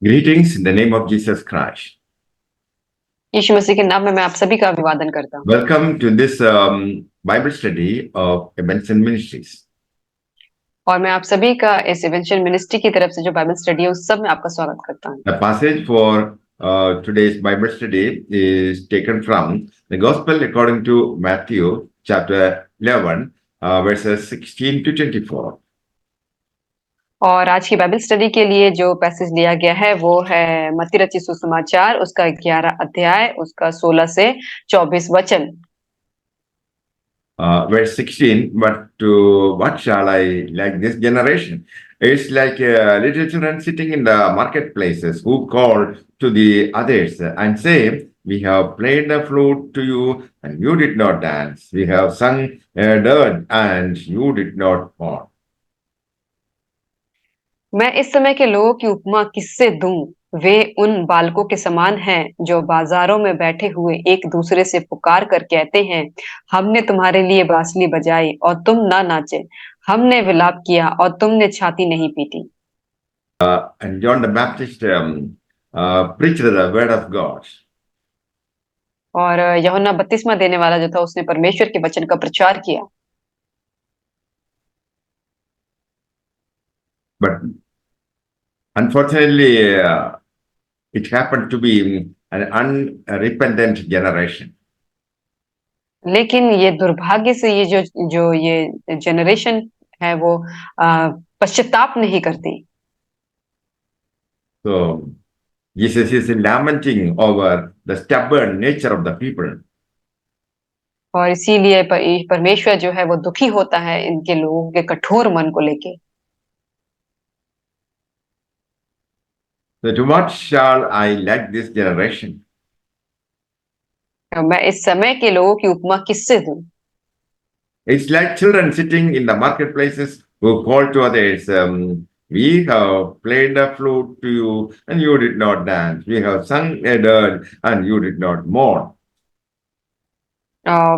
Greetings in the name of Jesus Christ. यीशु मसीह के नाम में मैं आप सभी का अभिवादन करता हूँ। Welcome to this Bible study of Ebenezer Ministries. और मैं आप सभी का इस इवेंचुअल मिनिस्ट्री की तरफ से जो बाइबल स्टडी है उस सब में आपका स्वागत करता हूँ। The passage for today's Bible study is taken from the Gospel according to Matthew chapter 11, verses 16 to 24. और आज की बाइबल स्टडी के लिए जो पैसेज लिया गया है वो है मत्ती रचित सुसमाचार उसका 11 अध्याय उसका 16 से 24 वचन। Verse 16, but to what shall I like this generation? It's like little children sitting in the marketplaces who call to the others and say, we have played the flute to you and you did not dance. We have sung a dirge and you did not mourn. मैं इस समय के लोगों की उपमा किससे दूं? वे उन बालकों के समान हैं जो बाजारों में बैठे हुए एक दूसरे से पुकार कर कहते हैं, हमने तुम्हारे लिए बांसुरी बजाई और तुम ना नाचे, हमने विलाप किया और तुमने छाती नहीं PT. And John the Baptist preached the word of God. और यूहन्ना बपतिस्मा देने वाला जो था उसने परमेश्वर के वचन का प्रचार किया। But unfortunately, it happened to be an unrepentant generation. लेकिन ये दुर्भाग्य से ये जो ये जनरेशन है वो पश्चाताप नहीं करती। So Jesus is lamenting over the stubborn nature of the people. और इसीलिए परमेश्वर जो है वो दुखी होता है इनके लोगों के कठोर मन को लेके। So to what shall I like this generation? मैं इस समय के लोगों की उपमा किससे दूं? It's like children sitting in the marketplaces who call to others, we have played the flute to you and you did not dance. We have sung a dirge and you did not mourn.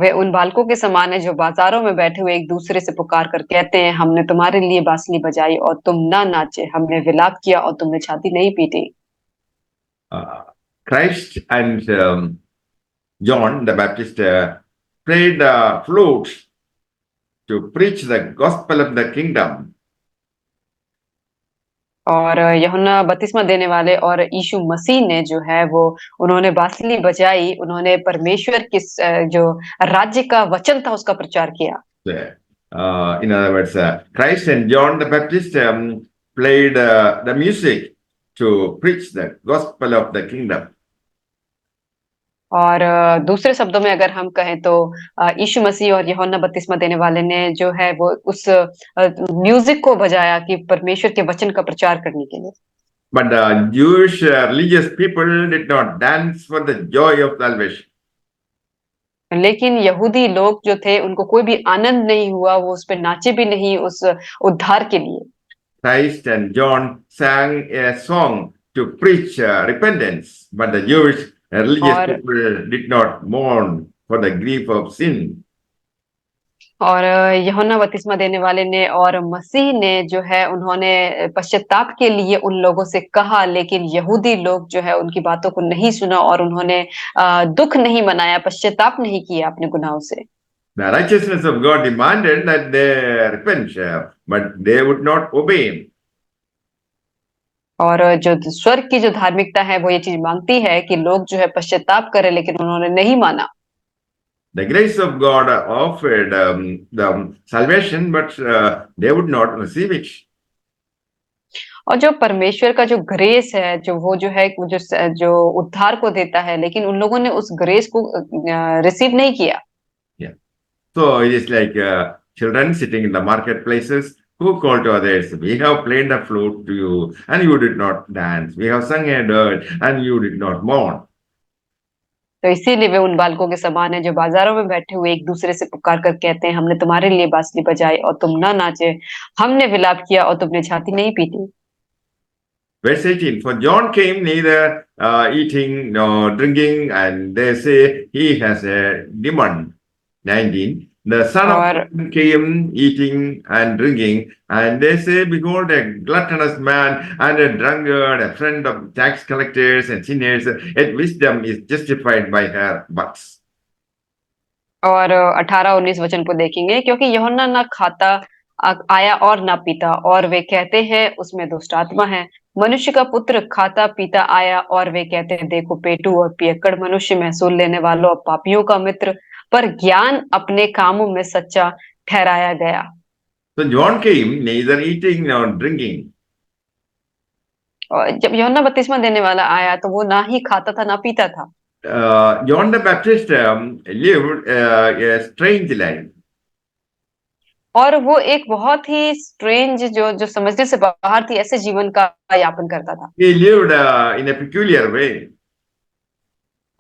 वे उन बालकों के समान है जो बाजारों में बैठे हुए एक दूसरे से पुकार कर कहते हैं, हमने तुम्हारे लिए बांसुरी बजाई और तुम ना नाचे, हमने विलाप किया और तुमने छाती नहीं PT. Christ and John the Baptist played flutes to preach the gospel of the kingdom. और यूहन्ना बपतिस्मा देने वाले और यीशु मसीह ने जो है वो उन्होंने बांसुरी बजाई, उन्होंने परमेश्वर के जो राज्य का वचन था उसका प्रचार किया। In other words, Christ and John the Baptist played the music to preach the gospel of the kingdom. और दूसरे शब्दों में अगर हम कहें तो यीशु मसीह और यूहन्ना बपतिस्मा देने वाले ने जो है वो उस म्यूजिक को बजाया कि परमेश्वर के वचन का प्रचार करने के लिए। But the Jewish religious people did not dance for the joy of salvation. लेकिन यहूदी लोग जो थे उनको कोई भी आनंद नहीं हुआ, वो उस पे नाचे भी नहीं उस उद्धार के लिए। Christ and John sang a song to preach repentance, but the Jewish religious people did not mourn for the grief of sin. और यूहन्ना बपतिस्मा देने वाले ने और मसीह ने जो है उन्होंने पश्चाताप के लिए उन लोगों से कहा, लेकिन यहूदी लोग जो है उनकी बातों को नहीं सुना और उन्होंने दुख नहीं मनाया, पश्चाताप नहीं किया अपने गुनाहों से। The righteousness of God demanded that they repent, but they would not obey him. और जो स्वर्ग की जो धार्मिकता है वो ये चीज मांगती है कि लोग जो है पश्चाताप करें, लेकिन उन्होंने नहीं माना। The grace of God offered the salvation, but they would not receive it. और जो परमेश्वर का जो ग्रेस है जो वो जो है जो उद्धार को देता है, लेकिन उन लोगों ने उस ग्रेस को रिसीव नहीं किया। Yeah. So it is like children sitting in the marketplaces who call to others, we have played the flute to you and you did not dance. We have sung a dirge and you did not mourn. तो इसीलिए वे उन बालकों के समान है जो बाजारों में बैठे हुए एक दूसरे से पुकार कर कहते हैं, हमने तुम्हारे लिए बांसुरी बजाई और तुम ना नाचे, हमने विलाप किया और तुमने छाती नहीं PT. Verse 18, for John came neither eating nor drinking, and they say he has a demon. 19, The son of और man came eating and drinking, and they say, behold, a gluttonous man and a drunkard, a friend of tax collectors and sinners, yet wisdom is justified by her works. और 18-19 वचन को देखेंगे, क्योंकि यूहन्ना ना खाता आया और ना पीता, और वे कहते हैं उसमें दुष्ट आत्मा है। मनुष्य का पुत्र खाता पीता आया, और वे कहते हैं देखो पेटू और पियक्कड़ मनुष्य, महसूल लेने वालों और पापियों का मित्र, पर ज्ञान अपने कामों में सच्चा ठहराया गया। So John came neither eating nor drinking. और जब यूहन्ना बपतिस्मा देने वाला आया तो वो ना ही खाता था ना पीता था। John the Baptist lived a strange life. और वो एक बहुत ही स्ट्रेंज, जो समझने से बाहर थी, ऐसे जीवन का यापन करता था। He lived in a peculiar way.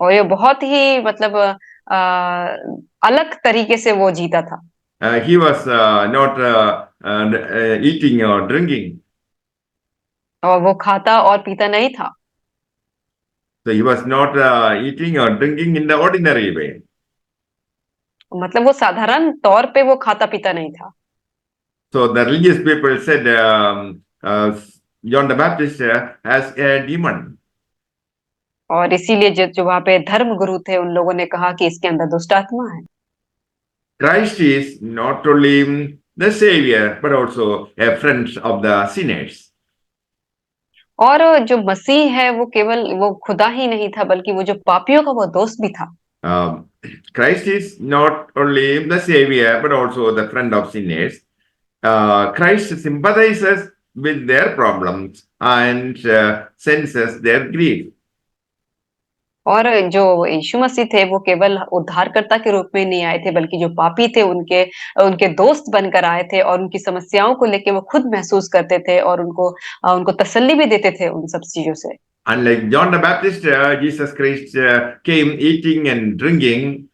और ये बहुत ही मतलब अलग तरीके से वो जीता था। He was not eating or drinking. और वो खाता और पीता नहीं था। So he was not eating or drinking in the ordinary way. मतलब वो साधारण तौर पे वो खाता पीता नहीं था। So the religious people said John the Baptist has a demon. और इसीलिए जो वहां पे धर्म गुरु थे, उन लोगों ने कहा कि इसके अंदर दुष्ट आत्मा है। Christ is not only the savior but also a friend of the sinners. और जो मसीह है वो केवल वो खुदा ही नहीं था, बल्कि वो जो पापियों का वो दोस्त भी था। Christ is not only the savior but also the friend of sinners. Christ sympathizes with their problems and senses their grief. और जो यीशु मसीह थे वो केवल उद्धारकर्ता के रूप में नहीं आए थे, बल्कि जो पापी थे उनके उनके दोस्त बनकर आए थे, और उनकी समस्याओं को लेके वो खुद महसूस करते थे, और उनको तसल्ली भी देते थे उन सब चीजों से। Unlike John the Baptist, Jesus Christ came eating and drinking.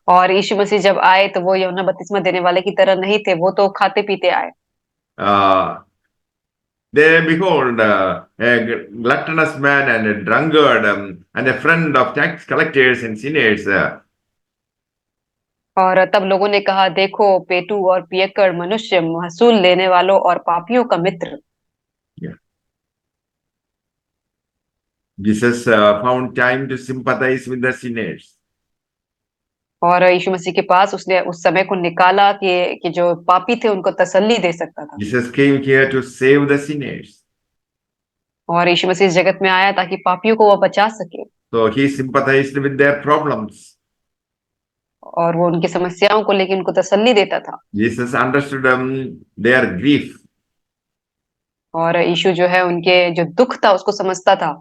और यीशु मसीह जब आए तो वो यूहन्ना बपतिस्मा देने वाले की तरह नहीं थे, वो तो खाते पीते आए। They behold a gluttonous man and a drunkard and a friend of tax collectors and sinners. और तब लोगों ने कहा देखो पेटू और पियक्कड़ मनुष्य, महसूल लेने वालों और पापियों का मित्र। Yeah. Jesus found time to sympathize with the sinners. और यीशु मसीह के पास उसने उस समय को निकाला कि जो पापी थे उनको तसल्ली दे सकता था। Jesus came here to save the sinners. और यीशु मसीह इस जगत में आया ताकि पापियों को वो बचा सके। So he sympathized with their problems. और वो उनकी समस्याओं को लेकर उनको तसल्ली देता था। Jesus understood their grief. और यीशु जो है उनके जो दुख था उसको समझता था।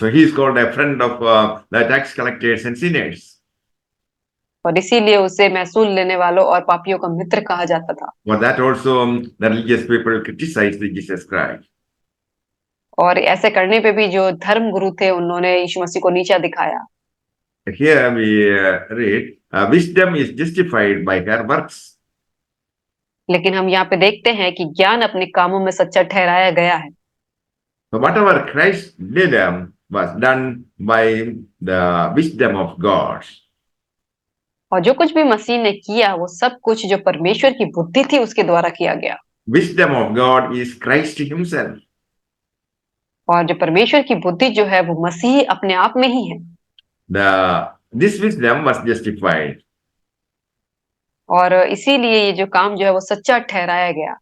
So he is called a friend of the tax collectors and sinners. और इसीलिए उसे महसूल लेने वालों और पापियों का मित्र कहा जाता था। For that also the religious people criticized Jesus Christ. और ऐसे करने पे भी जो धर्म गुरु थे उन्होंने यीशु मसीह को नीचा दिखाया। Here we read, wisdom is justified by her works. लेकिन हम यहाँ पे देखते हैं कि ज्ञान अपने कामों में सच्चा ठहराया गया है। So whatever Christ did was done by the wisdom of God. और जो कुछ भी मसीह ने किया वो सब कुछ जो परमेश्वर की बुद्धि थी उसके द्वारा किया गया। Wisdom of God is Christ himself. और जो परमेश्वर की बुद्धि जो है वो मसीह अपने आप में ही है। This wisdom was justified. और इसीलिए ये जो काम जो है वो सच्चा ठहराया गया।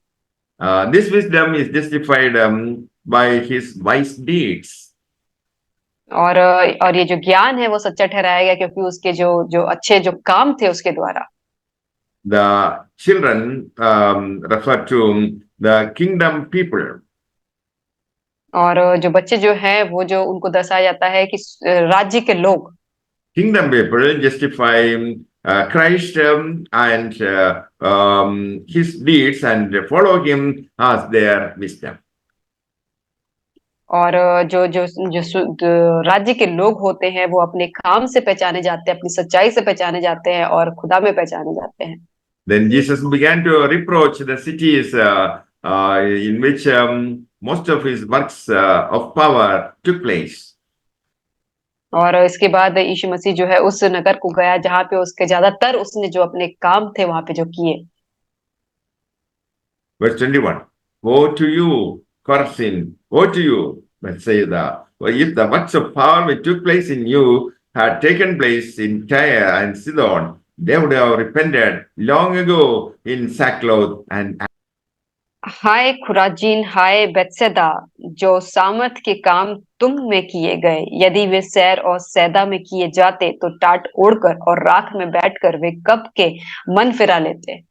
This wisdom is justified by his wise deeds. और ये जो ज्ञान है वो सच्चा ठहराया गया क्योंकि उसके जो अच्छे जो काम थे उसके द्वारा। The children refer to the kingdom people. और जो बच्चे जो हैं वो जो उनको दर्शाया जाता है कि राज्य के लोग। Kingdom people justify Christ and his deeds and follow him as their wisdom. और जो राज्य के लोग होते हैं वो अपने काम से पहचाने जाते हैं, अपनी सच्चाई से पहचाने जाते हैं और खुदा में पहचाने जाते हैं। Then Jesus began to reproach the cities in which most of his works of power took place. और इसके बाद यीशु मसीह जो है उस नगर को गया जहाँ पे उसके ज्यादातर उसने जो अपने काम थे वहां पे जो किए। Verse 21. Woe to you, Chorazin! Woe to you, Bethsaida! For if the works of power which took place in you had taken place in Tyre and Sidon, they would have repented long ago in sackcloth and हाय खुराजीन, हाय बेत्सैदा! जो सामर्थ के काम तुम में किए गए, यदि वे सैर और सैदा में किए जाते तो टाट ओढ़कर और राख में बैठकर वे कब के मन फिरा लेते।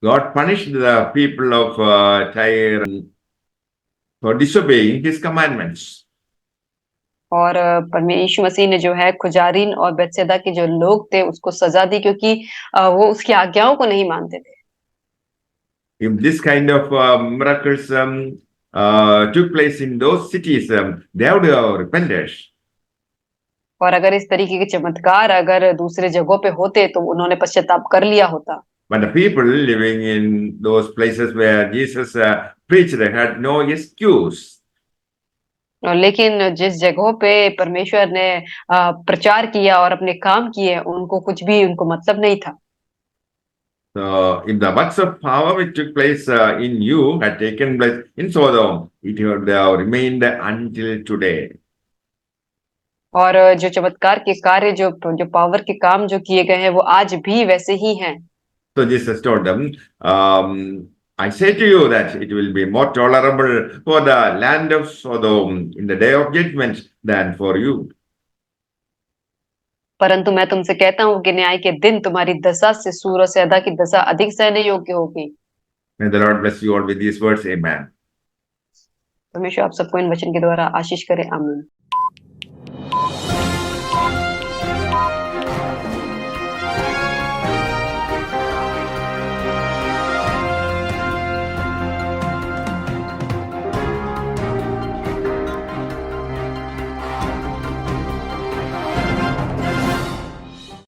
God punished the people of Tyre for disobeying his commandments. और यीशु मसीह ने जो है खुजारीन और बेत्सैदा के जो लोग थे उसको सजा दी, क्योंकि वो उसकी आज्ञाओं को नहीं मानते थे। If this kind of miracles took place in those cities, they would have repented. और अगर इस तरीके के चमत्कार अगर दूसरे जगहों पे होते तो उन्होंने पश्चाताप कर लिया होता। But the people living in those places where Jesus preached had no excuse. लेकिन जिस जगहों पे परमेश्वर ने प्रचार किया और अपने काम किए, उनको कुछ भी उनको मतलब नहीं था। So, if the works of power which took place in you had taken place in Sodom, it would have remained until today. और जो चमत्कार के कार्य जो जो पावर के काम जो किए गए हैं वो आज भी वैसे ही हैं। So Jesus told them, I say to you that it will be more tolerable for the land of Sodom in the day of judgment than for you. परंतु मैं तुमसे कहता हूँ कि न्याय के दिन तुम्हारी दशा से सूर और सैदा की दशा अधिक सहने योग्य होगी। May the Lord bless you all with these words. Amen. परमेश्वर आप सबको इन वचन के द्वारा आशीष करे। आमीन।